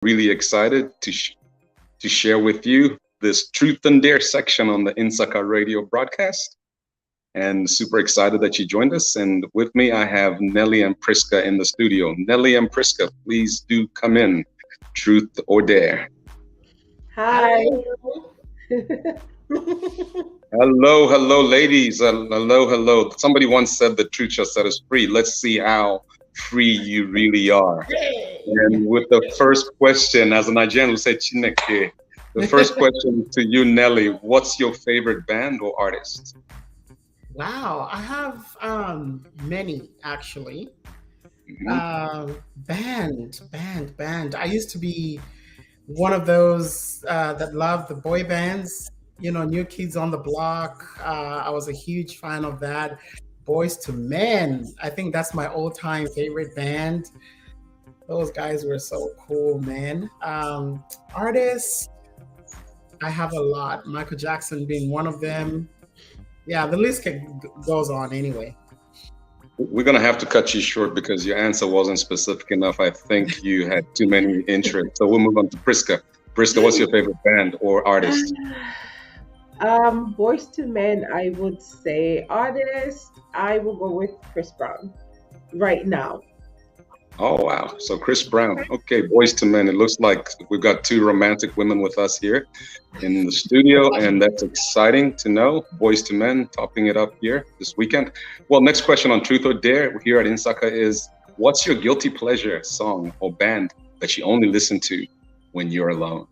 really excited to share with you this Truth and Dare section on the Insaka radio broadcast. And super excited that you joined us. And with me, I have Nelly and Prisca in the studio. Nelly and Prisca, please do come in. Truth or Dare. Hi. Hello, ladies. Hello. Somebody once said the truth shall set us free. Let's see how free you really are. And with the first question, as a Nigerian will say, Chineke, the first question to you, Nelly, what's your favorite band or artist? Wow, I have many actually. Band. I used to be one of those that loved the boy bands, New Kids on the Block. I was a huge fan of that. Boys to Men, I think that's my all-time favorite band. Those guys were so cool, man. Artists, I have a lot. Michael Jackson being one of them. Yeah, the list goes on anyway. We're going to have to cut you short because your answer wasn't specific enough. I think you had too many interests. So we'll move on to Prisca. Prisca, what's your favorite band or artist? Boys to Men, I would say. Artist, I will go with Chris Brown right now. Oh, wow. So Chris Brown. Okay, Boys to Men. It looks like we've got two romantic women with us here in the studio, and that's exciting to know. Boys to Men topping it up here this weekend. Well, next question on Truth or Dare here at Insaka is, what's your guilty pleasure song or band that you only listen to when you're alone?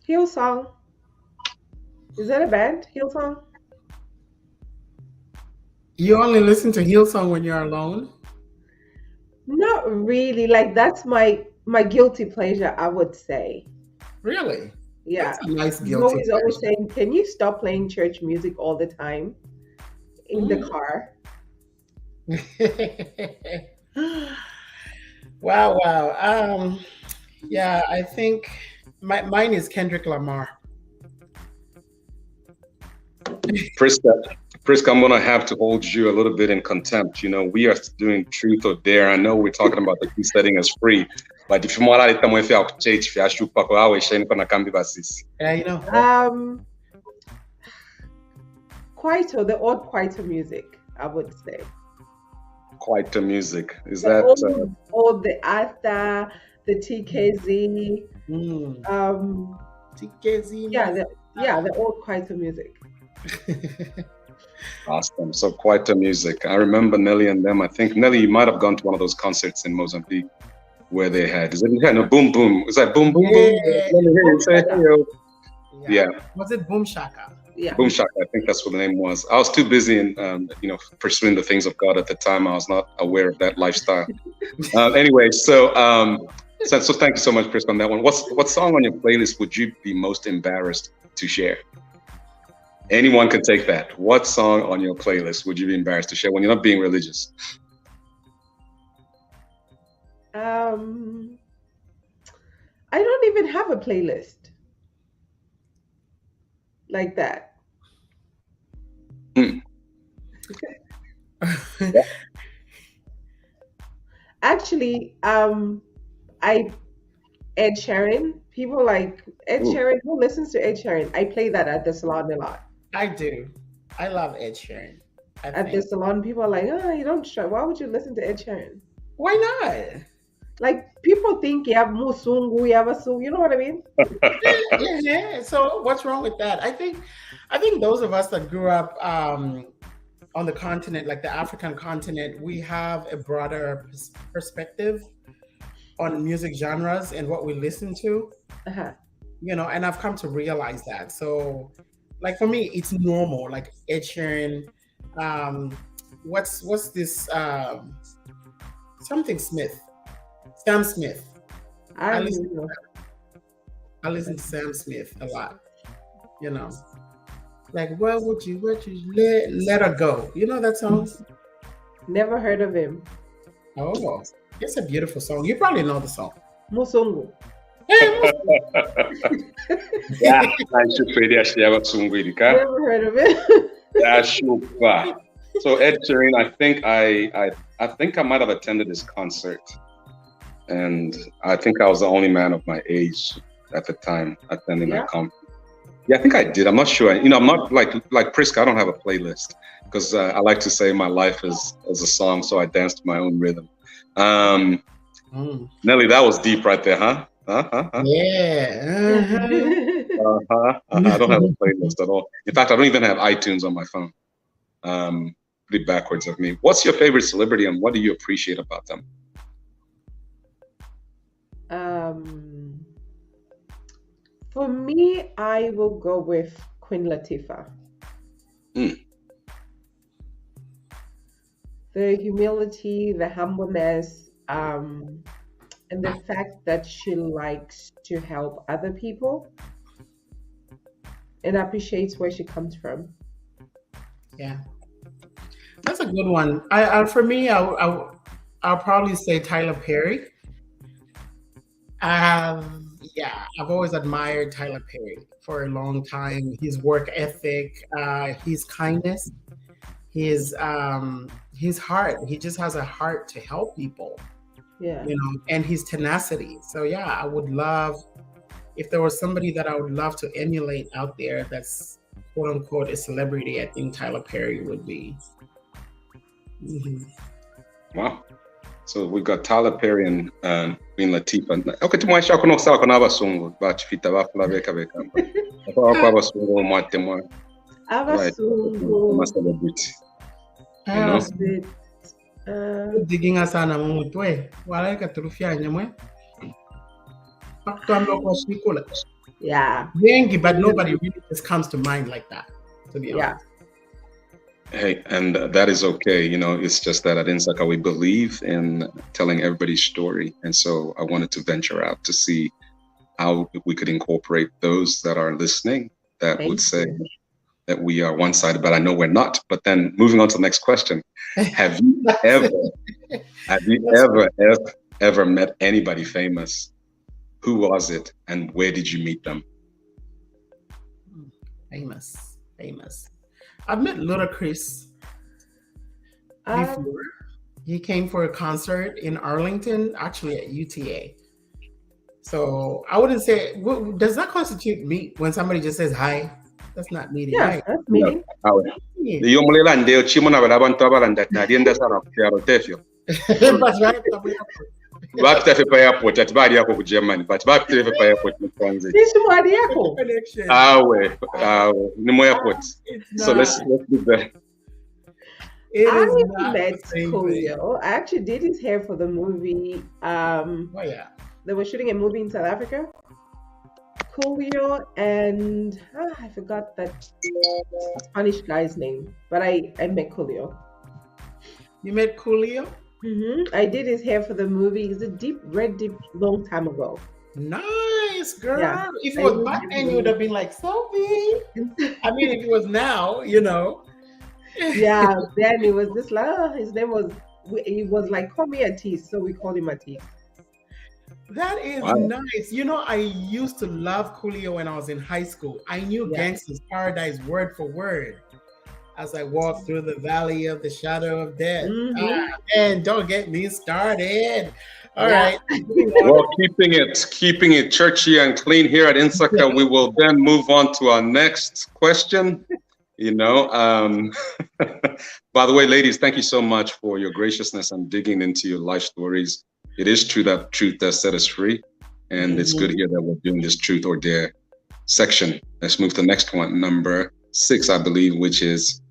Hillsong. Is that a band? Hillsong? You only listen to Hillsong when you're alone? Not really. Like, that's my guilty pleasure, I would say. Really? Yeah. That's a nice guilty He's always saying, can you stop playing church music all the time in the car? Wow. Yeah, I think mine is Kendrick Lamar. Prisca, I'm going to have to hold you a little bit in contempt. We are doing Truth or Dare. I know we're talking about the key setting as free, but if you want to tell me if you have church, if you have to pack away, shame for the basis. Yeah, Kwaito, the old Kwaito music, I would say. Kwaito music. Is the that old the Asta, the TKZ? TKZ. Yeah, the old Kwaito music. Awesome. So Kwaito music. I remember Nelly and them. I think Nelly, you might have gone to one of those concerts in Mozambique where they had. Is it no boom boom? Is that boom boom boom? Let me hear you say hello. Yeah. Was it Boom Shaka? Yeah. Boom Shaka. I think that's what the name was. I was too busy in pursuing the things of God at the time. I was not aware of that lifestyle. Anyway, so thank you so much, Chris, on that one. What song on your playlist would you be most embarrassed to share? Anyone can take that. What song on your playlist would you be embarrassed to share when you're not being religious? I don't even have a playlist like that. Actually, Ed Sheeran. People like Ed Sheeran. Who listens to Ed Sheeran? I play that at the salon a lot. I do. I love Ed Sheeran. At the salon, people are like, you don't try. Why would you listen to Ed Sheeran? Why not? Like, people think you have musungu, you have a sung. You know what I mean? Yeah. So what's wrong with that? I think those of us that grew up on the continent, like the African continent, we have a broader perspective on music genres and what we listen to. And I've come to realize that. So, like, for me, it's normal. Like Ed Sheeran, what's this? Something Smith, Sam Smith. I listen to Sam Smith a lot. Like, where would you let her go? You know that song? Never heard of him. Oh, it's a beautiful song. You probably know the song. Musungu. Yeah, I should pretty actually have a song with you. Never heard of it. Ashupa. So Ed Sheeran, I think I might have attended his concert, and I think I was the only man of my age at the time attending that concert. Yeah, I think I did. I'm not sure. You know, I'm not like Prisca. I don't have a playlist because I like to say my life is as a song, so I dance to my own rhythm. Nelly, that was deep right there, huh? Yeah. I don't have a playlist at all. In fact, I don't even have iTunes on my phone. Pretty backwards of me. What's your favorite celebrity and what do you appreciate about them? For me, I will go with Queen Latifah. The humility, the humbleness, and the fact that she likes to help other people and appreciates where she comes from. Yeah, that's a good one. For me, I'll probably say Tyler Perry. I've always admired Tyler Perry for a long time. His work ethic, his kindness, his heart. He just has a heart to help people. Yeah. You know, and his tenacity. So yeah, I would love, if there was somebody that I would love to emulate out there that's quote unquote a celebrity, I think Tyler Perry would be. Wow. So we've got Tyler Perry and Queen Latifah. Okay, tumwaisha kuno sawa kuna abasungu bachifita bafula beka beka. Kwa abasungu mwate mwa. Abasungu. Celebrity. You know? Digging asana mumutwe. Wala katurufia nyamwe. Yeah. But nobody really just comes to mind like that, to be honest. Hey, and that is okay. You know, it's just that at Insaka we believe in telling everybody's story. And so I wanted to venture out to see how we could incorporate those that are listening that would say that we are one-sided, but I know we're not. But then moving on to the next question, have you ever met anybody famous? Who was it and where did you meet them? Famous. I've met Ludacris before. He came for a concert in Arlington, actually at UTA. So I wouldn't say, does that constitute meet when somebody just says hi? That's not meeting. Yeah, that's meeting. Bakutafe pa airport ati bali yako ku Germany but bakutafe pa airport mkwanze. Nisumwadi yako. Awe ni mo airport. So let's do that. I met Coolio. I actually did his hair for the movie. They were shooting a movie in South Africa. Coolio and I forgot that Spanish guy's name, but I met Coolio. You met Coolio? I did his hair for the movie. It's a deep long time ago. Nice, girl. Yeah. If it was back then, you would have been like, Sophie. I mean, if it was now, you know. Yeah, then it was just like, his name was, he was like, call me Atis, so we called him Atis. That is nice. You know, I used to love Coolio when I was in high school. I knew Gangsta's Paradise word for word as I walked through the valley of the shadow of death. And don't get me started. All right. Well, keeping it churchy and clean here at Insaka, we will then move on to our next question. You know, by the way, ladies, thank you so much for your graciousness and digging into your life stories. It is true that truth does set us free. And it's good here that we're doing this truth or dare section. Let's move to the next one, number 6, I believe, which is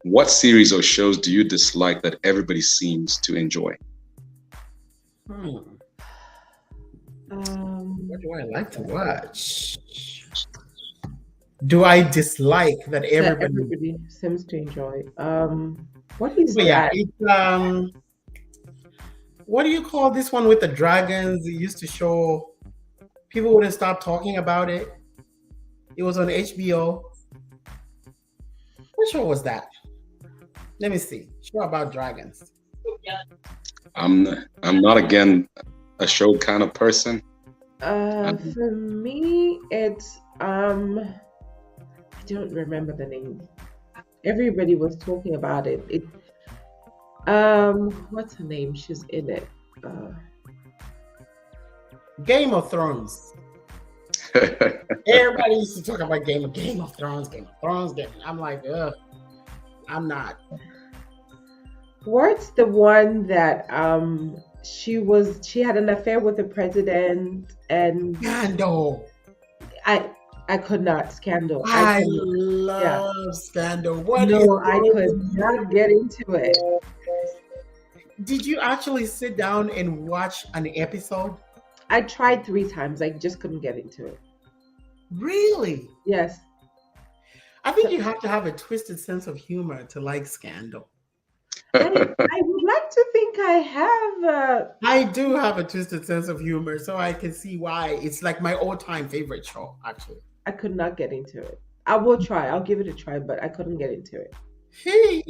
what series or shows do you dislike that everybody seems to enjoy? What do I like to watch? Do I dislike that everybody seems to enjoy? What is that? It's, what do you call this one with the dragons? It used to show, people wouldn't stop talking about it. It was on HBO. What show was that? Let me see. Show about dragons. I'm not again a show kind of person. For me, it's I don't remember the name. Everybody was talking about it. What's her name? She's in it. Game of Thrones. Everybody used to talk about Game of Thrones. I'm like, ugh, I'm not. What's the one that she had an affair with the president and Scandal. I could not. Scandal. I love Scandal. I could not get into it. Did you actually sit down and watch an episode? I tried 3 times. I just couldn't get into it. Really? Yes. I think you have to have a twisted sense of humor to like Scandal. I would like to think I have. I do have a twisted sense of humor, so I can see why. It's like my all-time favorite show, actually. I could not get into it. I will try. I'll give it a try, but I couldn't get into it. Hey.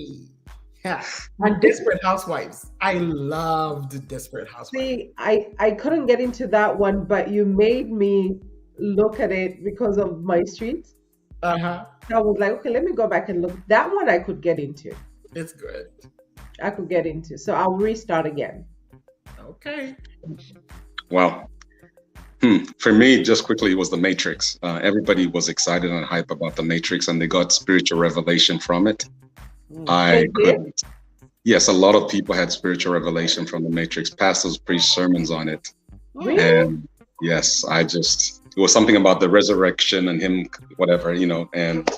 Yeah. And Desperate Housewives. I loved Desperate Housewives. See, I couldn't get into that one, but you made me look at it because of my streets. Uh-huh. So I was like, okay, let me go back and look. That one I could get into. It's good. I could get into. So I'll restart again. Okay. Wow. For me, just quickly, it was The Matrix. Everybody was excited and hype about The Matrix, and they got spiritual revelation from it. I couldn't. Yes, a lot of people had spiritual revelation from The Matrix. Pastors preached sermons on it. Really? And yes, it was something about the resurrection and him, whatever, and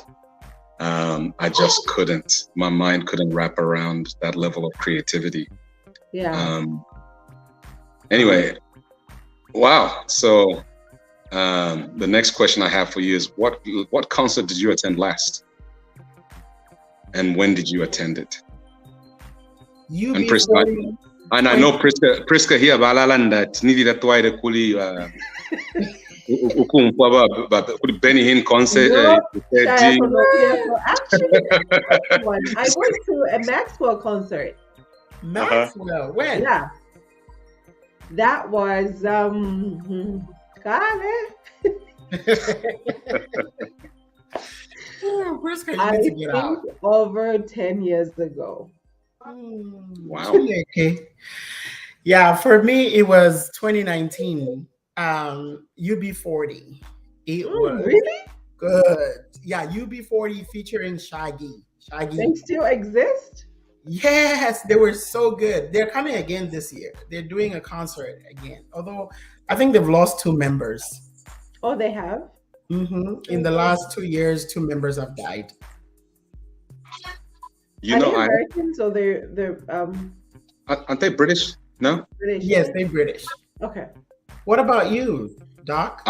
I just couldn't. My mind couldn't wrap around that level of creativity. Yeah. Anyway, wow. So the next question I have for you is, what concert did you attend last? And when did you attend it? And Prisca, and I know Prisca here, Balalanda, Nidhi Ratwaide Kuli, but Benny Hinn concert. Actually, I went to a Maxwell concert. Maxwell, when? Yeah. That was I think over 10 years ago. Wow. Okay. Yeah, for me it was 2019. UB40. It was really good. Yeah, UB40 featuring Shaggy. They still exist? Yes, they were so good. They're coming again this year. They're doing a concert again. Although I think they've lost 2 members. Oh, they have? Mm-hmm. In the last 2 years, 2 members have died. Are they Americans or they're aren't they British? No? British. Yes, they're British. Okay. What about you, Doc?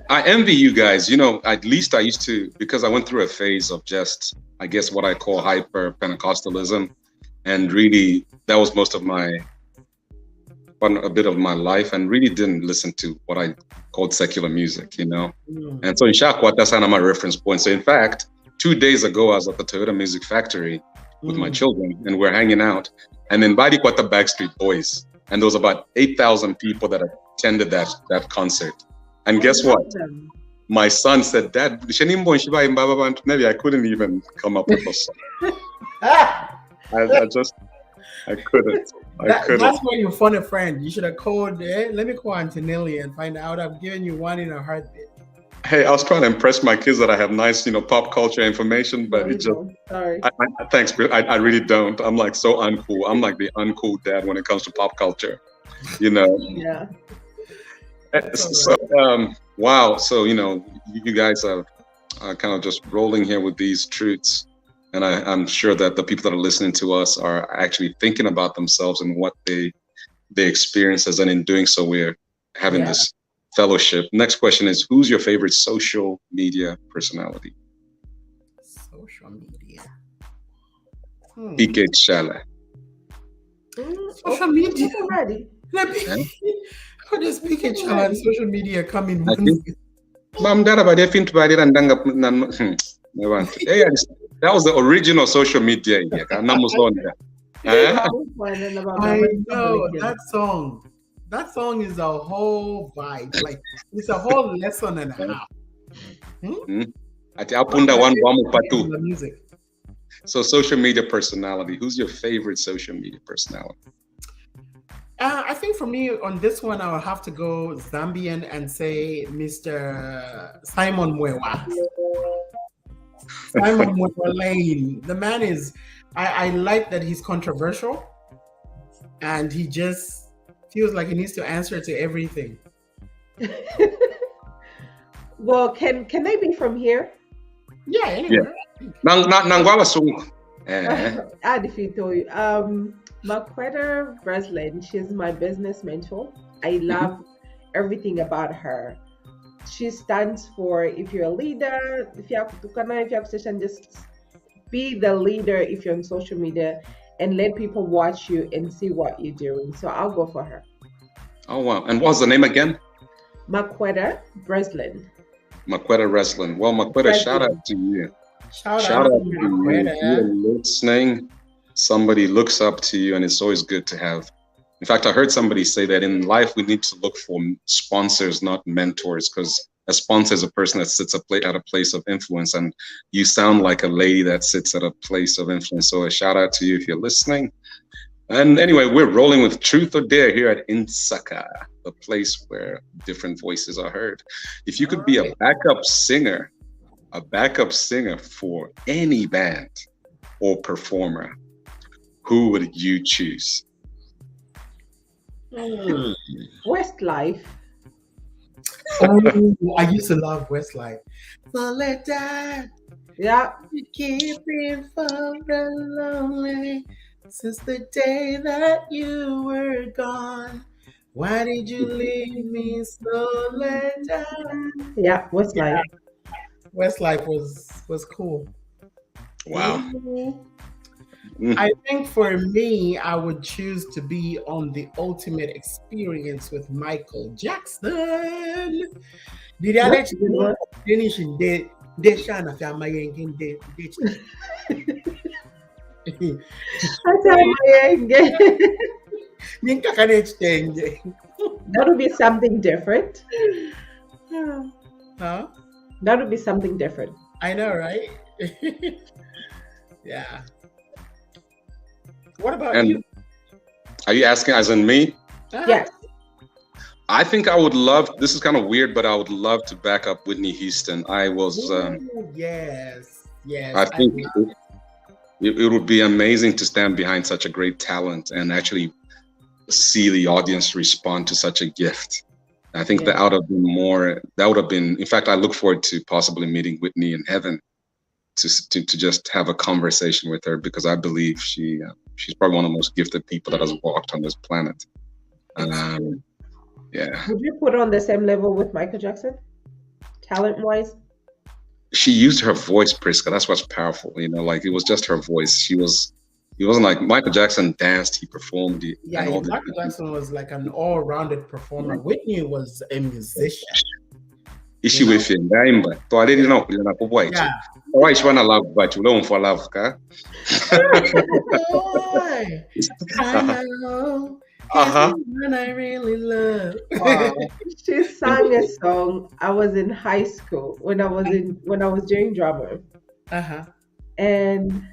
I envy you guys. At least I used to, because I went through a phase of just, I guess, what I call hyper Pentecostalism, and really that was most of a bit of my life, and really didn't listen to what I called secular music, And so in Shakwa, that's kind of my reference point. So in fact, 2 days ago, I was at the Toyota Music Factory with my children, and we're hanging out. And then Badi Kwata Backstreet Boys, and there was about 8,000 people that attended that concert. And guess what? My son said, "Dad, I couldn't even come up with a song." I couldn't. That's why you phone a friend. You should have called. Let me call Auntie Nelly and find out. I'm giving you one in a heartbeat. Hey, I was trying to impress my kids that I have nice, pop culture information, but it just. Sorry. Thanks, I really don't. I'm like so uncool. I'm like the uncool dad when it comes to pop culture, Yeah. So, wow. So, you guys are kind of just rolling here with these truths. And I'm sure that the people that are listening to us are actually thinking about themselves and what they experience, and in doing so, we're having this fellowship. Next question is, who's your favorite social media personality? Social media. PK Chala. Social media. How does PK Chala and social media come in? That was the original social media. I know that song. That song is a whole vibe. Like it's a whole lesson and a half. Ati apunda one patu. The music. So social media personality. Who's your favorite social media personality? I think for me on this one, I will have to go Zambian and say Mr. Simon Mwewa. Simon Mwewa Lane. The man is, I like that he's controversial and he just feels like he needs to answer to everything. Well, can they be from here? Yeah, anywhere. Nangwala Sungu. Maquetta Breslin, she's my business mentor. I love everything about her. She stands for, if you're a leader, if you have to just be the leader if you're on social media and let people watch you and see what you're doing. So I'll go for her. Oh, wow. And what's the name again? Maquetta Breslin. Maquetta Breslin. Well, Maquetta, shout out to you. Shout out to you. If you're listening, somebody looks up to you, and it's always good to have. In fact, I heard somebody say that in life, we need to look for sponsors, not mentors, because a sponsor is a person that sits at a place of influence, and you sound like a lady that sits at a place of influence. So a shout out to you if you're listening. And anyway, we're rolling with Truth or Dare here at Insaka, the place where different voices are heard. If you could be a backup singer for any band or performer, who would you choose? Westlife. Oh, I used to love Westlife. So let that, yeah, keep it for the lonely. Since the day that you were gone, why did you leave me so let down? Yeah, Westlife. Yeah. Westlife was cool. Wow. I think for me, I would choose to be on The Ultimate Experience with Michael Jackson. Did I let you finish in the Shana family that would be something different. Huh? That would be something different. I know, right? Yeah. What about you? Are you asking as in me? Yes. I think I would love, this is kind of weird, but I would love to back up Whitney Houston. I was... yes. I think it would be amazing to stand behind such a great talent and actually see the audience respond to such a gift. I think that would have been, in fact, I look forward to possibly meeting Whitney in heaven to just have a conversation with her, because I believe she's probably one of the most gifted people that has walked on this planet. Yeah. Would you put her on the same level with Michael Jackson, talent-wise? She used her voice, Prisca. That's what's powerful. Like it was just her voice. He wasn't like Michael Jackson danced, he performed. Michael Jackson was like an all-rounded performer. Whitney was a musician. Is she with you? So I didn't know. Yeah. Why she wanna love, but you don't for love, okay? I know. One I really love. She sang a song. I was in high school when I was doing drama. And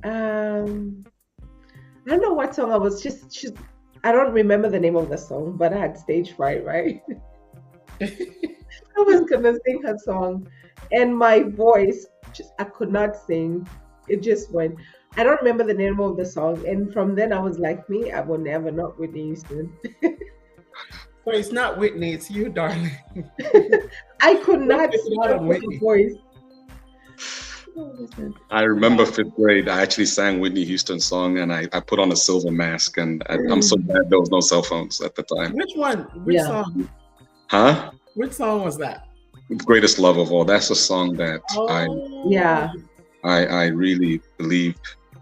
I don't know what song I was I don't remember the name of the song, but I had stage fright, right? I was gonna sing her song, and my voice I could not sing. It just went. I don't remember the name of the song, and from then I was like, me, I will never not Whitney Houston. So it's not Whitney, it's you, darling. I could not sing her voice. I remember 5th grade, I actually sang Whitney Houston's song, and I put on a silver mask, and I'm so glad there was no cell phones at the time. Which one? Which song? Huh? Which song was that? Greatest Love of All. That's a song that I really believe.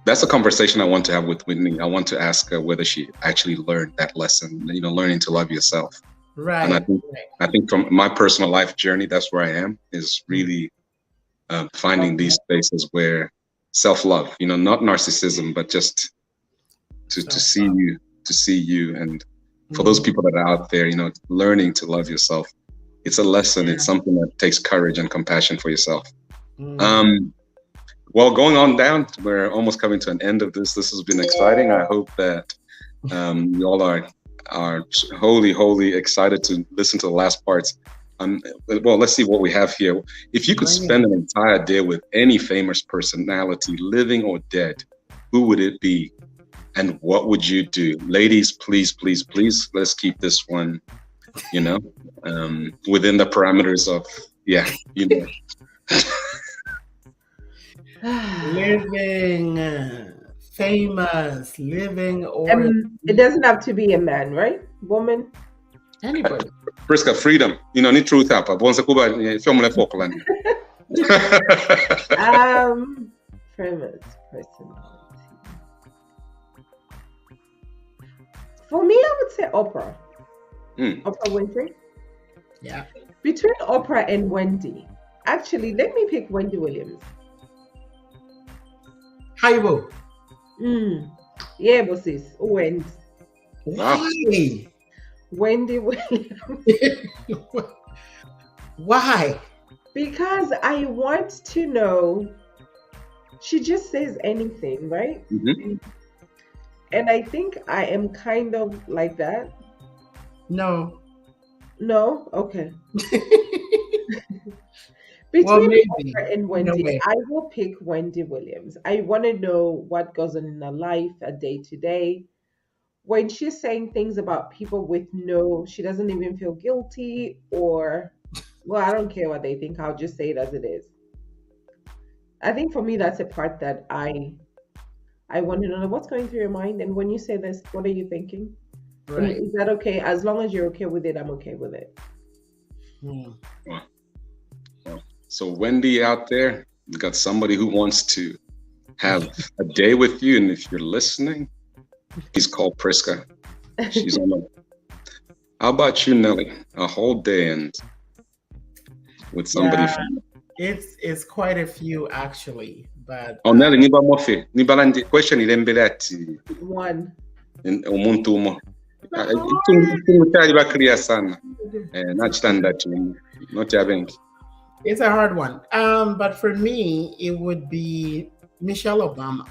That's a conversation I want to have with Whitney. I want to ask her whether she actually learned that lesson, learning to love yourself. Right. And I think from my personal life journey, that's where I am, is really finding these spaces where self-love, not narcissism, but just to see you. And for those people that are out there, learning to love yourself, it's a lesson. It's something that takes courage and compassion for yourself. Well, going on down, we're almost coming to an end of this. This has been exciting. I hope that you all are wholly excited to listen to the last parts. Well, let's see what we have here. If you could spend an entire day with any famous personality, living or dead, who would it be? And what would you do? Ladies, please, let's keep this one, within the parameters of, Living, famous, living, or it doesn't have to be a man, right? Woman? Anybody. Prisca, freedom. Ni truth hapa. Bonza kuba film le Falkland. Famous personality. For me, I would say Oprah. Oprah Winfrey. Yeah. Between Oprah and Wendy, actually, let me pick Wendy Williams. Haibo. Yeah, bosses. Wendy. Why? Wendy Williams. Why? Because I want to know. She just says anything, right? Mm-hmm. And I think I am kind of like that. No. Okay. Between Oprah and Wendy, No, I will pick Wendy Williams. I want to know what goes on in her life, a day to day. When she's saying things about people she doesn't even feel guilty or, well, I don't care what they think. I'll just say it as it is. I think for me, that's a part that I want to know what's going through your mind. And when you say this, what are you thinking? Right. Is that okay? As long as you're okay with it, I'm okay with it. So Wendy out there, you got somebody who wants to have a day with you. And if you're listening, please call Prisca. She's on the... How about you, Nelly? A whole day and with somebody. Yeah, it's quite a few actually, but Nelly, niba mofe, niba landi question ilembelati. One. Umuntu mo. Itumutali bakriya sana. Not having. It's a hard one. But for me, it would be Michelle Obama.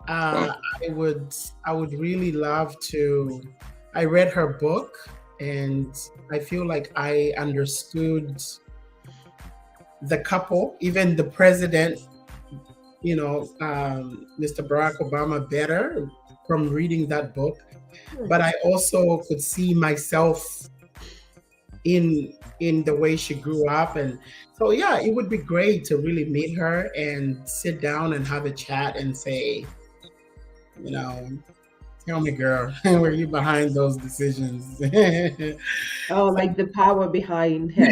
Wow. I would really love to. I read her book and I feel like I understood the couple, even the president, Mr. Barack Obama better from reading that book. But I also could see myself in the way she grew up. And so, yeah, it would be great to really meet her and sit down and have a chat and say, tell me, girl, were you behind those decisions? Oh, like the power behind her.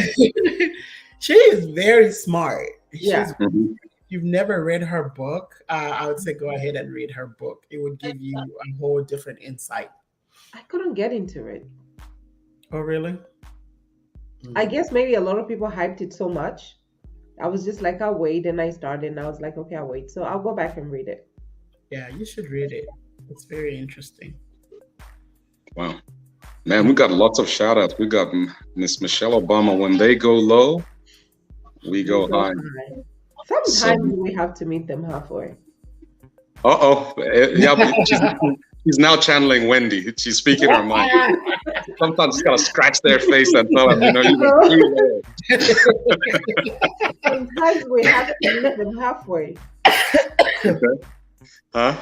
She is very smart. Yeah. If you've never read her book, I would say go ahead and read her book. It would give you a whole different insight. I couldn't get into it. Oh, really? I guess maybe a lot of people hyped it so much. I was just like, I'll wait. And I started and I was like, okay, I'll wait. So I'll go back and read it. Yeah, you should read it. It's very interesting. Wow. Man, we got lots of shout outs. We got Miss Michelle Obama. When they go low, we go high. Sometimes we have to meet them halfway. Yeah, she's now channeling Wendy. She's speaking her mind. Sometimes you gotta scratch their face and tell them, Sometimes we have to meet them halfway. Okay. Huh?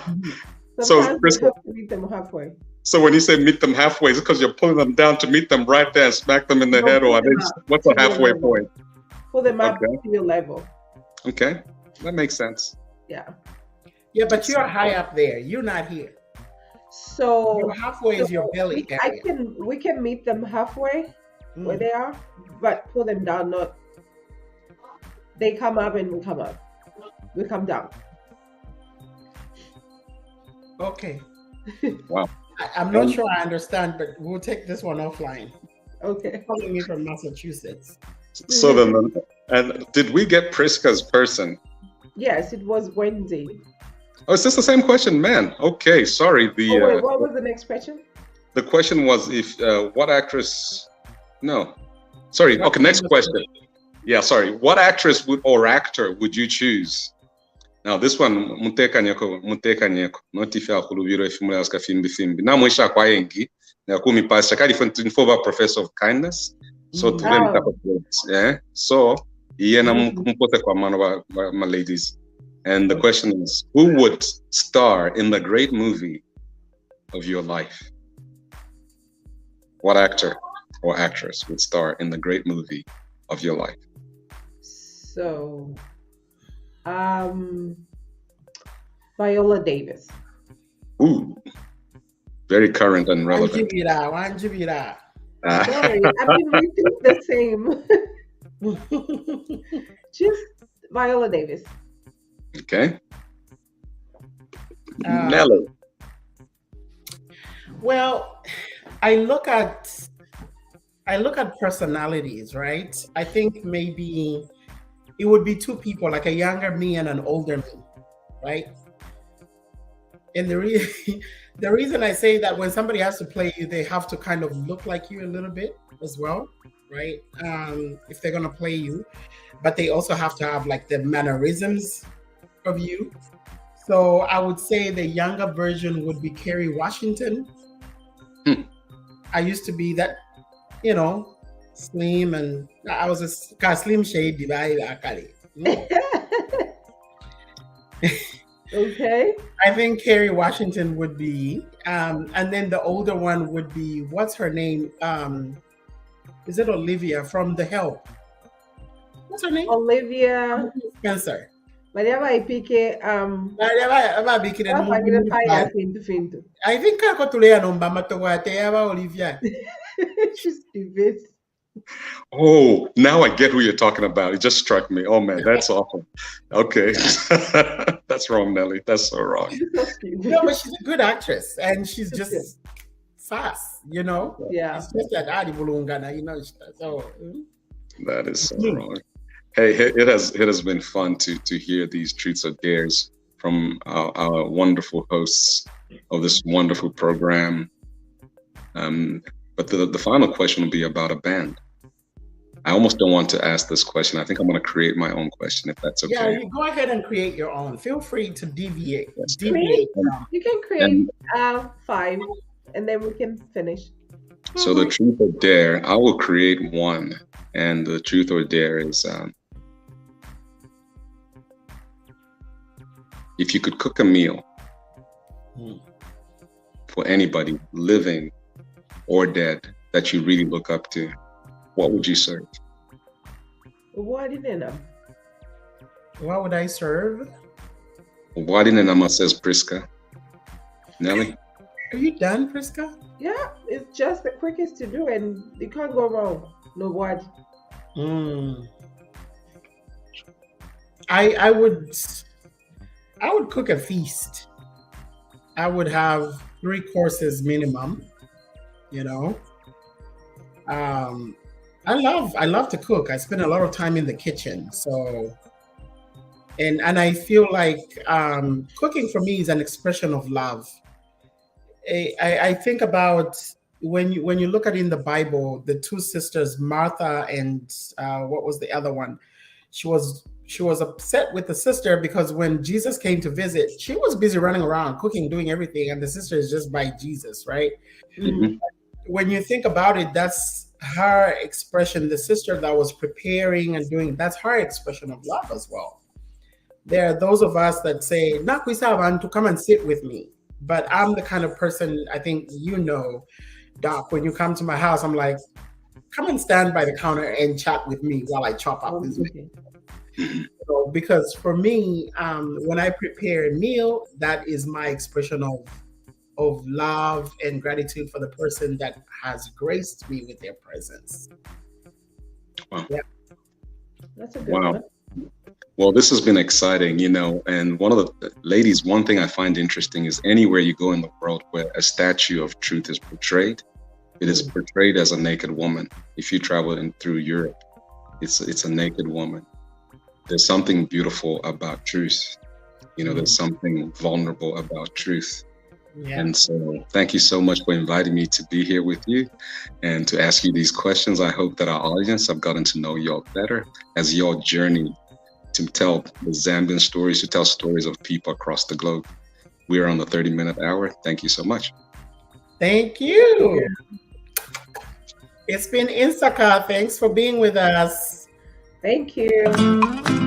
Sometimes we have to meet them halfway. So when you say meet them halfway, is it because you're pulling them down to meet them right there and smack them in the head, or what's the halfway point? Pull them up to your level. Okay, that makes sense. Yeah. Yeah, but you're high up there. You're not here. So your halfway is your belly area. We can meet them halfway where they are, but pull them down. Not they come up and we come up. We come down. Okay. Wow. I'm not sure I understand, but we'll take this one offline. Okay. Calling me from Massachusetts. So then, and did we get Prisca's person? Yes, it was Wendy. Oh, is this the same question, man? Okay, sorry. What was the next question? The question was if what actress? No, sorry. Okay, next question. Yeah, sorry. What actress or actor would you choose? Now, this one, Muntekanyeko, not if you Kulubiro, if you ask a film. Now, Mwisha Kwayengi, Nakumi Pastor, different former professor of kindness. So, to them, type of words. Yeah. So, my ladies. And the question is, who would star in the great movie of your life? What actor or actress would star in the great movie of your life? So, Viola Davis. Ooh, very current and relevant. Sorry, I've been repeating the same. Just Viola Davis. Okay. Nelly. Well, I look at personalities, right? I think maybe it would be two people, like a younger me and an older me, right? And the reason I say that, when somebody has to play you, they have to kind of look like you a little bit as well, right? If they're gonna play you, but they also have to have like the mannerisms of you. So I would say the younger version would be Kerry Washington. I used to be that, slim, and I was a slim shade actually. Okay. I think Kerry Washington would be, and then the older one would be, what's her name? Is it Olivia from The Help? What's her name? Olivia Spencer. I think Olivia. She's stupid. Oh, now I get who you're talking about. It just struck me. Oh man, that's awful. Okay. That's wrong, Nelly. That's so wrong. No, but she's a good actress, and she's just fast, Yeah. It's just like so. That is so wrong. Hey, it has been fun to hear these truths or dares from our wonderful hosts of this wonderful program. But the final question will be about a band. I almost don't want to ask this question. I think I'm going to create my own question, if that's okay. Yeah, you go ahead and create your own. Feel free to deviate. Yes. You can create 5, and then we can finish. So the truth or dare, I will create one. And the truth or dare is, if you could cook a meal for anybody, living or dead, that you really look up to, what would you serve? What would I serve? Wadinenama, says Prisca. Nelly? Are you done, Prisca? Yeah, it's just the quickest to do, and you can't go wrong. No word. I would cook a feast. I would have 3 courses minimum. I love to cook. I spend a lot of time in the kitchen. So, and I feel like cooking for me is an expression of love. I think about when you look at in the Bible, the 2 sisters, Martha and what was the other one? She was upset with the sister because when Jesus came to visit, she was busy running around, cooking, doing everything, and the sister is just by Jesus, right? Mm-hmm. When you think about it, that's her expression. The sister that was preparing and doing, that's her expression of love as well. There are those of us that say, "Nakwisaban to come and sit with me," but I'm the kind of person, I think Doc, when you come to my house, I'm like, come and stand by the counter and chat with me while I chop up this meat. So, because for me, when I prepare a meal, that is my expression of love and gratitude for the person that has graced me with their presence. Wow. Yeah. That's a good one. Well, this has been exciting, and one of the ladies, one thing I find interesting is anywhere you go in the world where a statue of truth is portrayed, it is portrayed as a naked woman. If you travel through Europe, it's a naked woman. There's something beautiful about truth. There's something vulnerable about truth. Yeah. And so thank you so much for inviting me to be here with you and to ask you these questions. I hope that our audience have gotten to know y'all better as your journey to tell the Zambian stories, to tell stories of people across the globe. We are on the 30-minute hour. Thank you so much. Thank you. It's been Instacar. Thanks for being with us. Thank you.